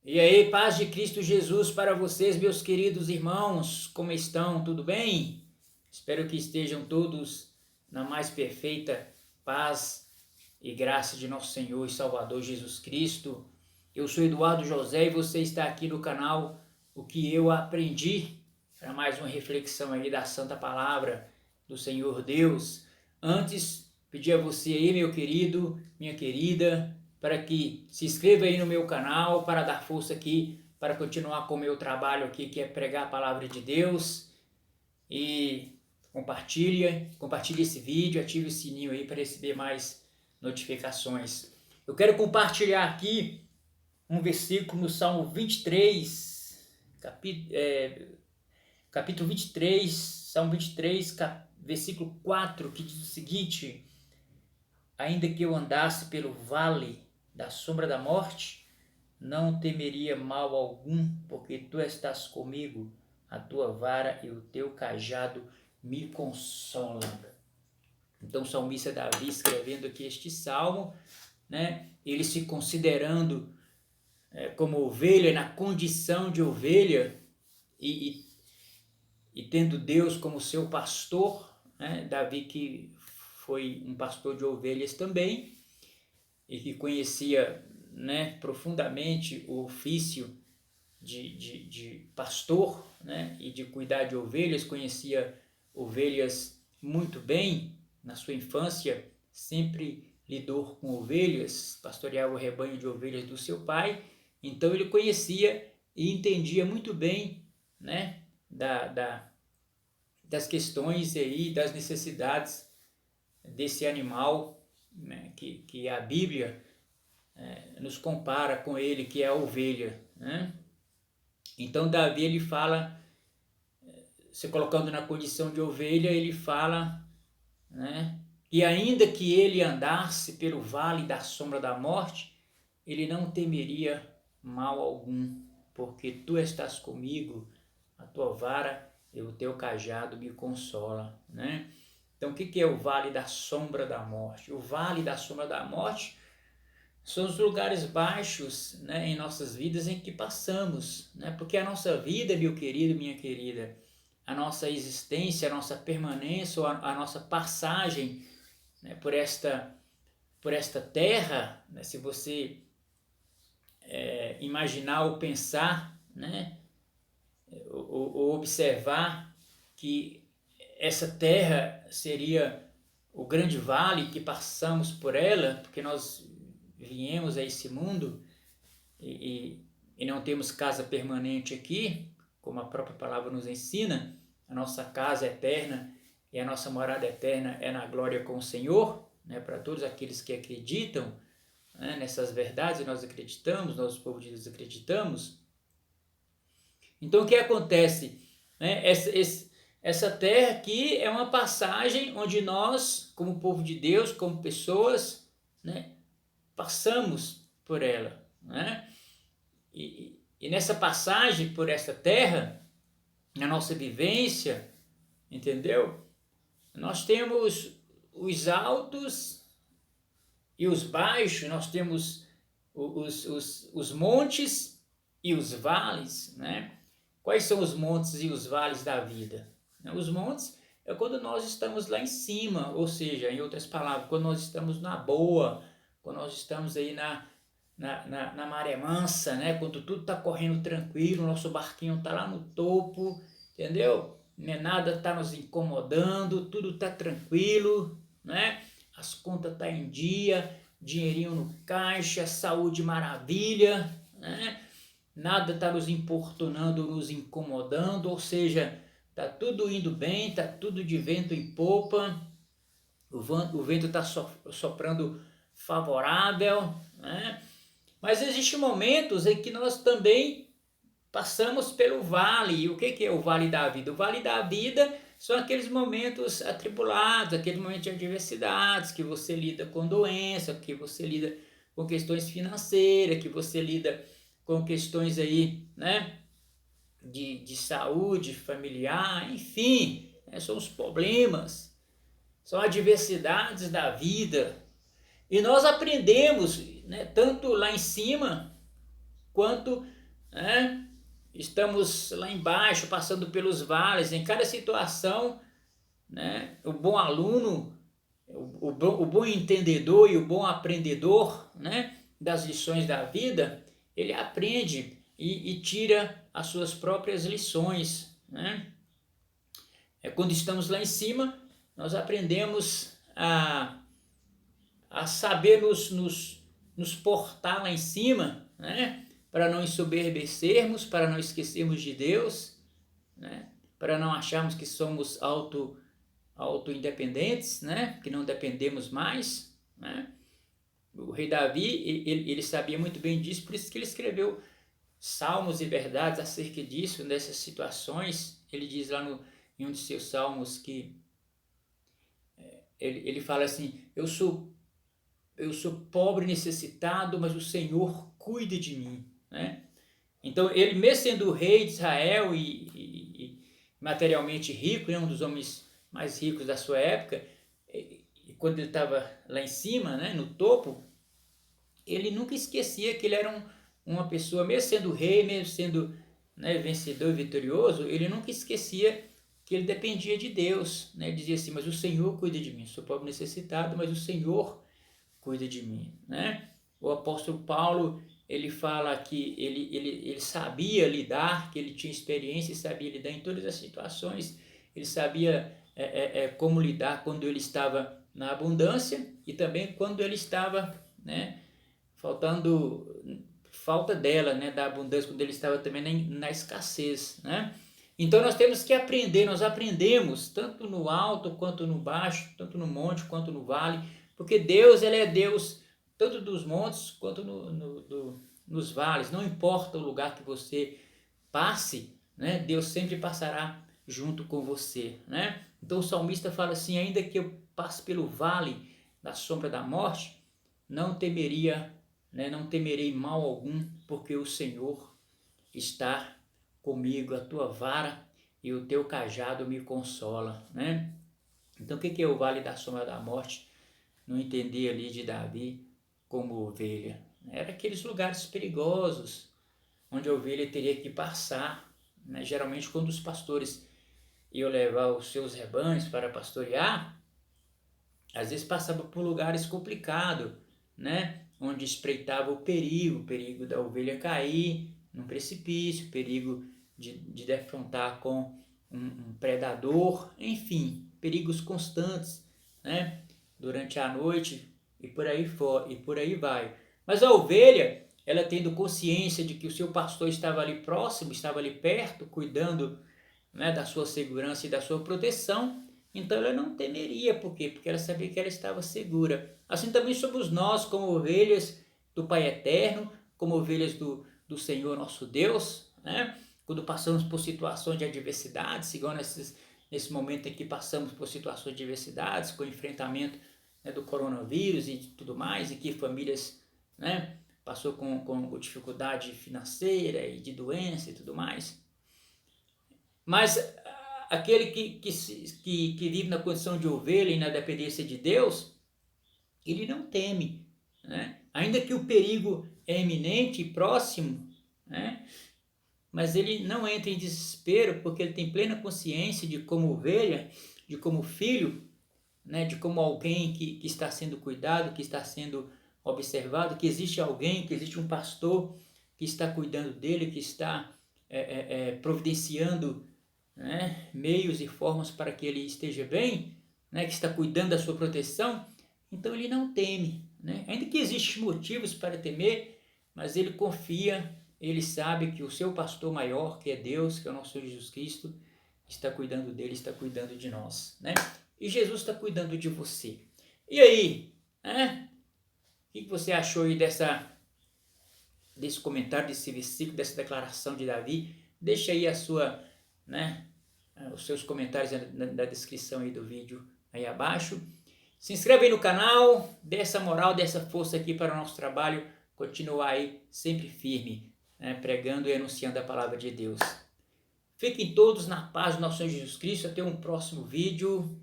E aí, paz de Cristo Jesus para vocês, meus queridos irmãos, como estão? Tudo bem? Espero que estejam todos na mais perfeita paz e graça de nosso Senhor e Salvador Jesus Cristo. Eu sou Eduardo José e você está aqui no canal O que eu aprendi, para mais uma reflexão aí da Santa Palavra do Senhor Deus. Antes, pedir a você aí, meu querido, minha querida, para que se inscreva aí no meu canal, para dar força aqui, para continuar com o meu trabalho aqui, que é pregar a palavra de Deus. E compartilhe esse vídeo, ative o sininho aí para receber mais notificações. Eu quero compartilhar aqui um versículo no Salmo 23, capítulo 23, Salmo 23, versículo 4, que diz o seguinte: ainda que eu andasse pelo vale da sombra da morte, não temeria mal algum, porque tu estás comigo, a tua vara e o teu cajado me consolam. Então o salmista Davi, escrevendo aqui este salmo, né, ele se considerando como ovelha, na condição de ovelha, e, e tendo Deus como seu pastor, né, Davi que foi um pastor de ovelhas também, e que conhecia, né, profundamente o ofício de pastor, né, e de cuidar de ovelhas, conhecia ovelhas muito bem na sua infância, sempre lidou com ovelhas, pastoreava o rebanho de ovelhas do seu pai, então ele conhecia e entendia muito bem, né, das questões aí, das necessidades desse animal, né, que a Bíblia nos compara com ele, que é a ovelha, né? Então Davi, ele fala, se colocando na condição de ovelha, ele fala, né, e ainda que ele andasse pelo vale da sombra da morte, ele não temeria mal algum, porque tu estás comigo, a tua vara e o teu cajado me consola, né? Então o que é o vale da sombra da morte? O vale da sombra da morte são os lugares baixos, né, em nossas vidas em que passamos, né? Porque a nossa vida, meu querido, minha querida, a nossa existência, a nossa permanência, ou a nossa passagem, né, por esta terra, né, se você imaginar ou pensar, né, ou observar que essa terra seria o grande vale que passamos por ela, porque nós viemos a esse mundo e não temos casa permanente aqui, como a própria palavra nos ensina, a nossa casa é eterna e a nossa morada eterna é na glória com o Senhor, né, para todos aqueles que acreditam, né, nessas verdades, nós acreditamos, nós, o povo de Deus, acreditamos. Então o que acontece? Né, essa terra aqui é uma passagem onde nós, como povo de Deus, como pessoas, né, passamos por ela, né? E nessa passagem por essa terra, na nossa vivência, entendeu? Nós temos os altos e os baixos, nós temos os montes e os vales, né? Quais são os montes e os vales da vida? Os montes é quando nós estamos lá em cima, ou seja, em outras palavras, quando nós estamos na boa, quando nós estamos aí na maré mansa, né? Quando tudo está correndo tranquilo, o nosso barquinho está lá no topo, entendeu? Nada está nos incomodando, tudo está tranquilo, né? As contas estão em dia, dinheirinho no caixa, saúde maravilha, né? Nada está nos importunando, nos incomodando, ou seja, está tudo indo bem, está tudo de vento em popa, o vento está soprando favorável, né? Mas existem momentos em que nós também passamos pelo vale. E o que é o vale da vida? O vale da vida são aqueles momentos atribulados, aqueles momentos de adversidades, que você lida com doença, que você lida com questões financeiras, que você lida com questões aí, né, de saúde familiar, enfim, né, são os problemas, são adversidades da vida. E nós aprendemos, né, tanto lá em cima, quanto né? Estamos lá embaixo, passando pelos vales, em cada situação, né? O bom aluno, o bom entendedor e o bom aprendedor, né? Das lições da vida, ele aprende e tira as suas próprias lições, né? Quando estamos lá em cima, nós aprendemos a saber nos portar lá em cima, né? Para não ensoberbecermos, para não esquecermos de Deus, né? Para não acharmos que somos auto-independentes, né? Que não dependemos mais, né? O rei Davi, ele sabia muito bem disso, por isso que ele escreveu salmos e verdades acerca disso, dessas situações. Ele diz lá em um de seus salmos que ele fala assim: eu sou pobre e necessitado, mas o Senhor cuida de mim, né? Então, ele mesmo sendo o rei de Israel e materialmente rico, né, um dos homens mais ricos da sua época, e quando ele estava lá em cima, né, no topo, ele nunca esquecia que ele era uma pessoa, mesmo sendo rei, mesmo sendo, né, vencedor e vitorioso, ele nunca esquecia que ele dependia de Deus, né? Ele dizia assim: mas o Senhor cuida de mim, sou pobre e necessitado, mas o Senhor cuida de mim, né? O apóstolo Paulo, ele fala que ele sabia lidar, que ele tinha experiência e sabia lidar em todas as situações, ele sabia como lidar quando ele estava na abundância e também quando ele estava, né, falta dela, né, da abundância, quando ele estava também na escassez, né? Então nós temos que aprender, nós aprendemos tanto no alto quanto no baixo, tanto no monte quanto no vale, porque Deus, ele é Deus tanto dos montes quanto nos vales. Não importa o lugar que você passe, né? Deus sempre passará junto com você, né? Então o salmista fala assim: ainda que eu passe pelo vale da sombra da morte, não temeria, né? Não temerei mal algum, porque o Senhor está comigo, a tua vara e o teu cajado me consola, né? Então o que é o vale da sombra da morte? Não entendi ali de Davi como ovelha. Era aqueles lugares perigosos onde a ovelha teria que passar, né? Geralmente quando os pastores iam levar os seus rebanhos para pastorear, às vezes passava por lugares complicados, né? Onde espreitava o perigo da ovelha cair num precipício, perigo de defrontar com um predador, enfim, perigos constantes, né? Durante a noite e por aí for, e por aí vai. Mas a ovelha, ela tendo consciência de que o seu pastor estava ali próximo, estava ali perto, cuidando, né, da sua segurança e da sua proteção, então ela não temeria. Por quê? Porque ela sabia que ela estava segura. Assim também somos nós, como ovelhas do Pai Eterno, como ovelhas do Senhor nosso Deus, né? Quando passamos por situações de adversidades, igual nesse momento em que passamos por situações de adversidades, com o enfrentamento, né, do coronavírus e tudo mais, e que famílias, né, passou com dificuldade financeira e de doença e tudo mais. Mas aquele que vive na condição de ovelha e na dependência de Deus, ele não teme, né? Ainda que o perigo é iminente e próximo, né? Mas ele não entra em desespero, porque ele tem plena consciência de como ovelha, de como filho, né? De como alguém que está sendo cuidado, que está sendo observado, que existe alguém, que existe um pastor que está cuidando dele, que está providenciando, né, meios e formas para que ele esteja bem, né, que está cuidando da sua proteção. Então ele não teme, né? Ainda que existem motivos para temer, mas ele confia, ele sabe que o seu pastor maior, que é Deus, que é o nosso Senhor Jesus Cristo, está cuidando dele, está cuidando de nós, né? E Jesus está cuidando de você. E aí, né? O que você achou aí desse comentário, desse versículo, dessa declaração de Davi? Deixa aí né, os seus comentários na descrição aí do vídeo aí abaixo. Se inscreve aí no canal, dê essa moral, dê essa força aqui para o nosso trabalho continuar aí sempre firme, né, pregando e anunciando a palavra de Deus. Fiquem todos na paz do nosso Senhor Jesus Cristo. Até um próximo vídeo.